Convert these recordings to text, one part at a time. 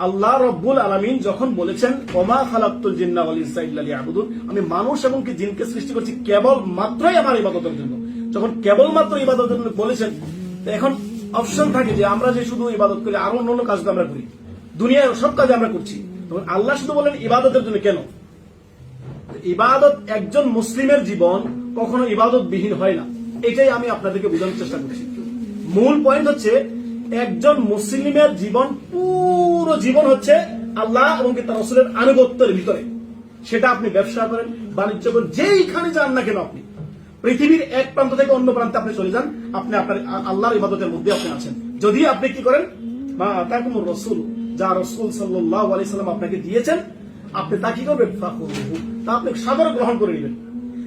আল্লাহ রব্বুল আলামিন যখন বলেছেন ওমা খালাকতুল জিন্না ওয়াল ইনসা ইল্লা লিয়াবুদুন, আমি মানুষ এবং জিনকে সৃষ্টি করছি কেবল মাত্রই আমার ইবাদতের জন্য, যখন কেবলমাত্র ইবাদতের জন্য বলেছেন, এখন অপশন থাকে যে আমরা যে শুধু ইবাদত করি আরো অন্য কাজ আমরা করি, দুনিয়ার সব কাজে আমরা করছি, তখন আল্লাহ শুধু বলেন ইবাদতের জন্য কেন? ইবাদত, একজন মুসলিমের জীবন কখনো ইবাদত বিহীন হয় না, এটাই আমি আপনাদেরকে বোঝানোর চেষ্টা করছি। মূল পয়েন্ট হচ্ছে একজন মুসলিমের জীবন, পুরো জীবন হচ্ছে আল্লাহ এবং তার রাসূলের আনুগত্যের ভিতরে। সেটা আপনি ব্যবসা করেন, বাণিজ্য করেন, যেইখানে যান না কেন, আপনি পৃথিবীর এক প্রান্ত থেকে অন্য প্রান্তে আপনি চলে যান, আপনি আপনার আল্লাহর ইবাদতের মধ্যে আপনি আছেন। যদি আপনি কি করেন, মা আতাকুমুর রাসূল, যা রাসূল সাল্লাল্লাহু আলাইহি সাল্লাম আপনাকে দিয়েছেন, আপনি তা কি করবেন, ফাখুযুহু, তা আপনি সাদরে গ্রহণ করে নেবেন।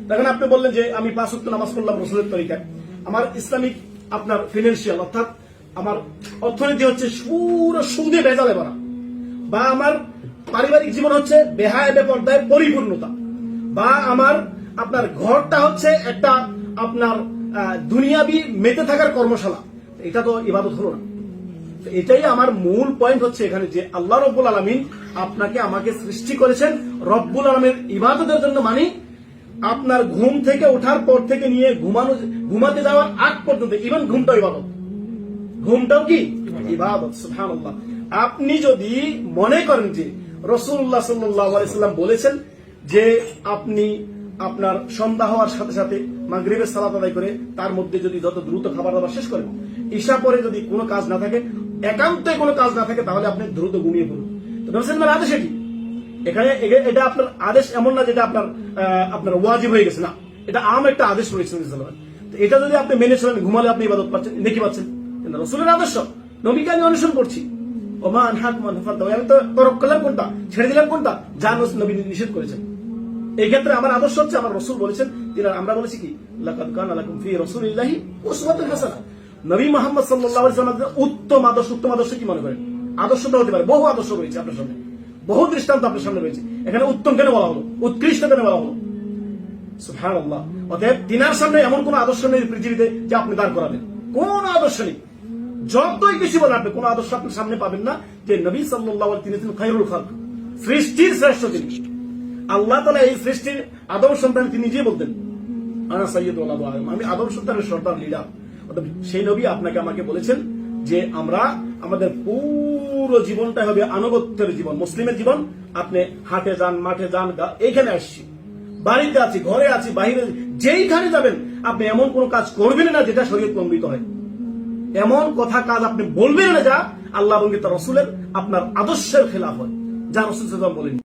দেখেন, আপনি বললেন যে আমি 5 ওয়াক্ত নামাজ পড়লাম রাসূলের তরিকায়, আমার ইসলামিক আপনার ফিনান্সিয়াল অর্থাৎ আমার অর্থনীতি হচ্ছে পুরো সুদে ভেজালে ভরা, বা আমার পারিবারিক জীবন হচ্ছে বেহায়া বেপরদায় পরিপূর্ণতা, বা আমার আপনার ঘরটা হচ্ছে একটা আপনার দুনিয়াবি মেতে থাকার কর্মশালা, এটা তো ইবাদত হলো না। এটাই আমার মূল পয়েন্ট হচ্ছে এখানে, যে আল্লাহ রব্বুল আলামিন আপনাকে আমাকে সৃষ্টি করেছেন রব্বুল আলামিনের ইবাদতের জন্য। মানে আপনার ঘুম থেকে ওঠার পর থেকে নিয়ে ঘুমাতে যাওয়ার আগ পর্যন্ত, ইভেন ঘুমটাও ইবাদত, ঘুমটাও কি ইবাদত। সুবহানাল্লাহ। আপনি যদি মনে করেন যে রাসূলুল্লাহ সাল্লাল্লাহু আলাইহি সাল্লাম বলেছেন যে আপনি আপনার সন্ধ্যা হওয়ার সাথে সাথে মাগরিবের সালাত আদায় করে তার মধ্যে যদি যত দ্রুত খাবার দাবার শেষ করেন, ঈশা পরে যদি কোনো কাজ না থাকে, একান্তই কোনো কাজ না থাকে, তাহলে আপনি দ্রুত ঘুমিয়ে পড়ুন। তো রাসূলের আদেশ কি এখানে? এটা আপনার আদেশ এমন না যেটা আপনার ওয়াজিব হয়ে গেছে, না, এটা আম একটা আদেশ রয়েছে। তো এটা যদি আপনি মেনে চলেন, ঘুমালে আপনি ইবাদত পাচ্ছেন, নেকি পাচ্ছেন। কিন্তু রাসূলের আদর্শ, নবীকে আমি অনুসরণ করছি। ওমা আনহাকুম আন ফাতাও, আমি তো তরক করলাম কোনটা, ছেড়ে দিলাম কোনটা, যা নবী নিষেধ করেছেন। এই ক্ষেত্রে আমার আদর্শ হচ্ছে আমার রাসূল বলেছেন, আমরা বলেছি কি লাকাদ কানা লাকুম ফি রাসূলিল্লাহি উসওয়াতুন হাসানাহ। নবী মুহাম্মদ সাল্লাল্লাহু আলাইহি ওয়াসাল্লামের উত্তম আদর্শ কি মনে করেন? আদর্শটা হতে পারে, বহু আদর্শ রয়েছে আপনার সামনে, বহু দৃষ্টান্ত আপনার সামনে রয়েছে। এখানে উত্তম কেন বলা হলো, উৎকৃষ্ট কেন বলা হলো? সুবহানাল্লাহ। অতএব তিনার সামনে এমন কোন আদর্শ নেই পৃথিবীতে যে আপনি দাঁড় করাবেন, কোন আদর্শ নেই। যতই বেশি বলেন আপনি, কোন আদর্শ আপনার সামনে পাবেন না যে নবী সাল্লাল্লাহু আলাইহি ওয়াসাল্লাম খায়রুল খালক, সৃষ্টির শ্রেষ্ঠ তিনি। আল্লাহ তাআলা এই সৃষ্টির আদম সন্তান তিনি নিজে বলতেন, আনা সাইয়্যিদুল ওয়ালাদ আদম, আমি আদম সন্তানের সর্দার, লিডার। অর্থাৎ সেই নবী আপনাকে আমাকে বলেছেন যে আমরা আমাদের পুরো জীবনটা হবে আনুগত্যের জীবন, মুসলিমের জীবন। আপনি হাটে যান, মাঠে যান, এইখানে আসছি, বাড়িতে আছি, ঘরে আছি, বাহিরে, যেইখানে যাবেন আপনি এমন কোন কাজ করবেন না যেটা শরীয়ত লঙ্ঘিত হয়, এমন কথা কাজ আপনি বলবেন না যা আল্লাহ এবং তার রাসূলের আপনার আদর্শের খেলাফ হয়, যা রাসূল সাল্লাল্লাহু আলাইহি ওয়াসাল্লাম বলেন।